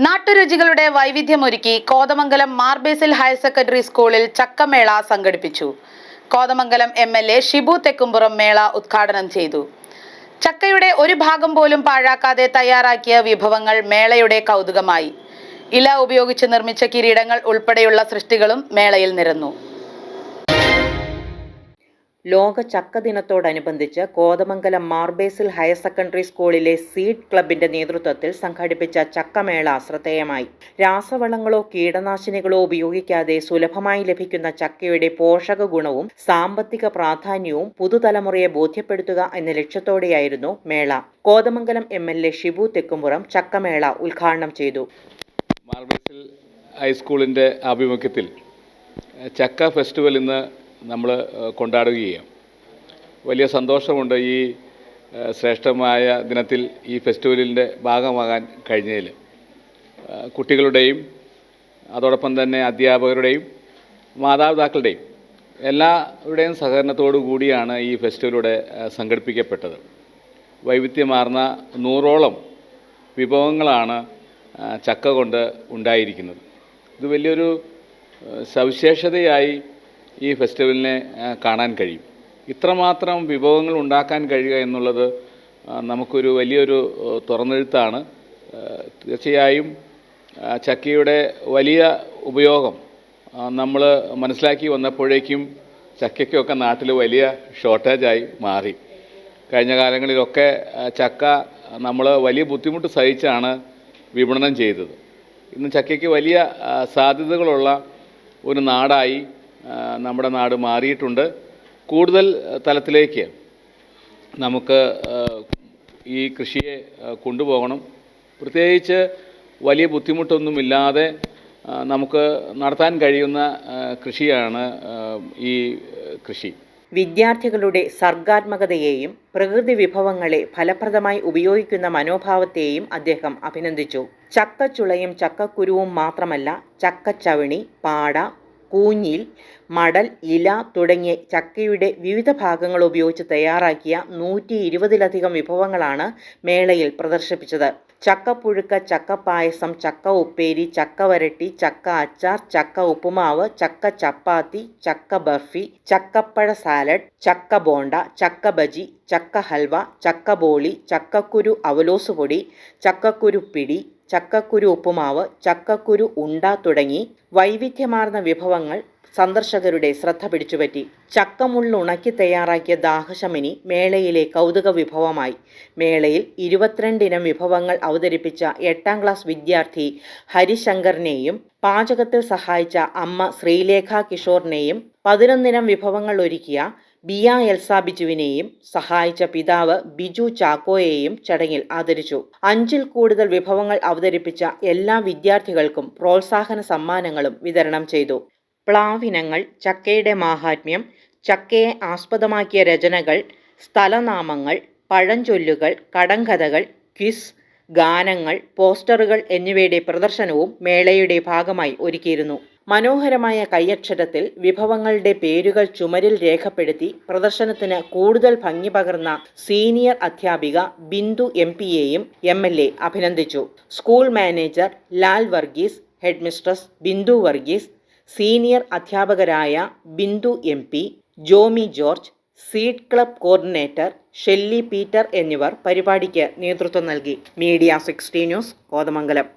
നാട്ടുരുചികളുടെ വൈവിധ്യമൊരുക്കി Kothamangalam Mar Basil higher secondary സ്കൂളിൽ ചക്കമേള സംഘടിപ്പിച്ചു. Kothamangalam MLA Shibu Thekkumpuram മേള ഉദ്ഘാടനം ചെയ്തു. ചക്കയുടെ ഒരു ഭാഗം പോലും പാഴാക്കാതെ തയ്യാറാക്കിയ വിഭവങ്ങൾ മേളയുടെ കൗതുകമായി. ഇല ഉപയോഗിച്ച് നിർമ്മിച്ച കിരീടങ്ങൾ ഉൾപ്പെടെയുള്ള സൃഷ്ടികളും മേളയിൽ നിരന്നു. ലോക ചക്ക ദിനത്തോടനുബന്ധിച്ച് കോതമംഗലം മാർബേസിൽ ഹയർ സെക്കൻഡറി സ്കൂളിലെ സീഡ് ക്ലബിന്റെ നേതൃത്വത്തിൽ സംഘടിപ്പിച്ച ചക്കമേള ശ്രദ്ധേയമായി. രാസവളങ്ങളോ കീടനാശിനികളോ ഉപയോഗിക്കാതെ സുലഭമായി ലഭിക്കുന്ന ചക്കയുടെ പോഷക ഗുണവും സാമ്പത്തിക പ്രാധാന്യവും പുതുതലമുറയെ ബോധ്യപ്പെടുത്തുക എന്ന ലക്ഷ്യത്തോടെയായിരുന്നു മേള. കോതമംഗലം MLA ഷിബു തെക്കുംപുറം ചക്കമേള ഉദ്ഘാടനം ചെയ്തു. മാർബേസിൽ ഹൈസ്കൂളിന്റെ ആഭിമുഖ്യത്തിൽ ചക്ക ഫെസ്റ്റിവൽ ഇന്ന് നമ്മൾ കൊണ്ടാടുകയും വലിയ സന്തോഷമുണ്ട് ഈ ശ്രേഷ്ഠമായ ദിനത്തിൽ ഈ ഫെസ്റ്റിവലിൻ്റെ ഭാഗമാകാൻ കഴിഞ്ഞതിൽ. കുട്ടികളുടെയും അതോടൊപ്പം തന്നെ അധ്യാപകരുടെയും മാതാപിതാക്കളുടെയും എല്ലാവരുടെയും സഹകരണത്തോടു കൂടിയാണ് ഈ ഫെസ്റ്റിവലിലൂടെ സംഘടിപ്പിക്കപ്പെട്ടത്. വൈവിധ്യമാർന്ന 100ഓളം വിഭവങ്ങളാണ് ചക്ക കൊണ്ട് ഉണ്ടായിരിക്കുന്നത്. ഇത് വലിയൊരു സവിശേഷതയായി ഈ ഫെസ്റ്റിവലിനെ കാണാൻ കഴിയും. ഇത്രമാത്രം വിഭവങ്ങൾ ഉണ്ടാക്കാൻ കഴിയുക എന്നുള്ളത് നമുക്കൊരു വലിയൊരു തുറന്നെഴുത്താണ്. തീർച്ചയായും ചക്കയുടെ വലിയ ഉപയോഗം നമ്മൾ മനസ്സിലാക്കി വന്നപ്പോഴേക്കും ചക്കയ്ക്കൊക്കെ നാട്ടിൽ വലിയ ഷോർട്ടേജായി മാറി. കഴിഞ്ഞ കാലങ്ങളിലൊക്കെ ചക്ക നമ്മൾ വലിയ ബുദ്ധിമുട്ട് സഹിച്ചാണ് വിപണനം ചെയ്തത്. ഇന്ന് ചക്കയ്ക്ക് വലിയ സാധ്യതകളുള്ള ഒരു നാടായി നമ്മുടെ നാട് മാറിയിട്ടുണ്ട്. കൂടുതൽ തലത്തിലേക്ക് നമുക്ക് ഈ കൃഷിയെ കൊണ്ടുപോകണം. പ്രത്യേകിച്ച് വലിയ ബുദ്ധിമുട്ടൊന്നുമില്ലാതെ നമുക്ക് നടത്താൻ കഴിയുന്ന കൃഷിയാണ് ഈ കൃഷി. വിദ്യാർത്ഥികളുടെ സർഗാത്മകതയെയും പ്രകൃതി വിഭവങ്ങളെ ഫലപ്രദമായി ഉപയോഗിക്കുന്ന മനോഭാവത്തെയും അദ്ദേഹം അഭിനന്ദിച്ചു. ചക്കച്ചുളയും ചക്കക്കുരുവും മാത്രമല്ല, ചക്കച്ചവണി, പാട, കൂഞ്ഞിൽ, മടൽ, ഇല തുടങ്ങിയ ചക്കയുടെ വിവിധ ഭാഗങ്ങൾ ഉപയോഗിച്ച് തയ്യാറാക്കിയ 120ലധികം വിഭവങ്ങളാണ് മേളയിൽ പ്രദർശിപ്പിച്ചത്. ചക്കപ്പുഴുക്ക്, ചക്കപ്പായസം, ചക്ക ഉപ്പേരി, ചക്ക വരട്ടി, ചക്ക അച്ചാർ, ചക്ക ഉപ്പുമാവ്, ചക്ക ചപ്പാത്തി, ചക്ക ബർഫി, ചക്കപ്പഴ സാലഡ്, ചക്ക ബോണ്ട, ചക്ക ബജി, ചക്ക ഹൽവ, ചക്ക ബോളി, ചക്കക്കുരു അവലോസ് പൊടി, ചക്കക്കുരു പിടി, ചക്കക്കുരു ഉപ്പുമാവ്, ചക്കക്കുരു ഉണ്ട തുടങ്ങി വൈവിധ്യമാർന്ന വിഭവങ്ങൾ സന്ദർശകരുടെ ശ്രദ്ധ പിടിച്ചുപറ്റി. ചക്കമുള്ളുണക്കി തയ്യാറാക്കിയ ദാഹശമനി മേളയിലെ കൗതുക വിഭവമായി. മേളയിൽ 22 ഇനം വിഭവങ്ങൾ അവതരിപ്പിച്ച 8ാം ക്ലാസ് വിദ്യാർത്ഥി ഹരിശങ്കറിനെയും പാചകത്തിൽ സഹായിച്ച അമ്മ ശ്രീലേഖ കിഷോറിനെയും 11 ഇനം വിഭവങ്ങൾ ഒരുക്കിയ ബിയ എൽസ ബിജുവിനെയും സഹായിച്ച പിതാവ് ബിജു ചാക്കോയെയും ചടങ്ങിൽ ആദരിച്ചു. 5ൽ കൂടുതൽ വിഭവങ്ങൾ അവതരിപ്പിച്ച എല്ലാ വിദ്യാർത്ഥികൾക്കും പ്രോത്സാഹന സമ്മാനങ്ങളും വിതരണം ചെയ്തു. പ്ലാവിനങ്ങൾ, ചക്കയുടെ മാഹാത്മ്യം, ചക്കയെ ആസ്പദമാക്കിയ രചനകൾ, സ്ഥലനാമങ്ങൾ, പഴഞ്ചൊല്ലുകൾ, കടങ്കഥകൾ, ക്വിസ്, ഗാനങ്ങൾ, പോസ്റ്ററുകൾ എന്നിവയുടെ പ്രദർശനവും മേളയുടെ ഭാഗമായി ഒരുക്കിയിരുന്നു. മനോഹരമായ കൈയക്ഷരത്തിൽ വിഭവങ്ങളുടെ പേരുകൾ ചുമരിൽ രേഖപ്പെടുത്തി പ്രദർശനത്തിന് കൂടുതൽ ഭംഗി പകർന്ന സീനിയർ അധ്യാപിക ബിന്ദു MPയെയും MLA അഭിനന്ദിച്ചു. School manager Lal Varghese, head mistress Bindu Varghese, senior അധ്യാപകരായ Bindu MP, Jomy George, seed club coordinator Shelly Peter എന്നിവർ പരിപാടിക്ക് നേതൃത്വം നൽകി. Media 60 news, Kothamangalam.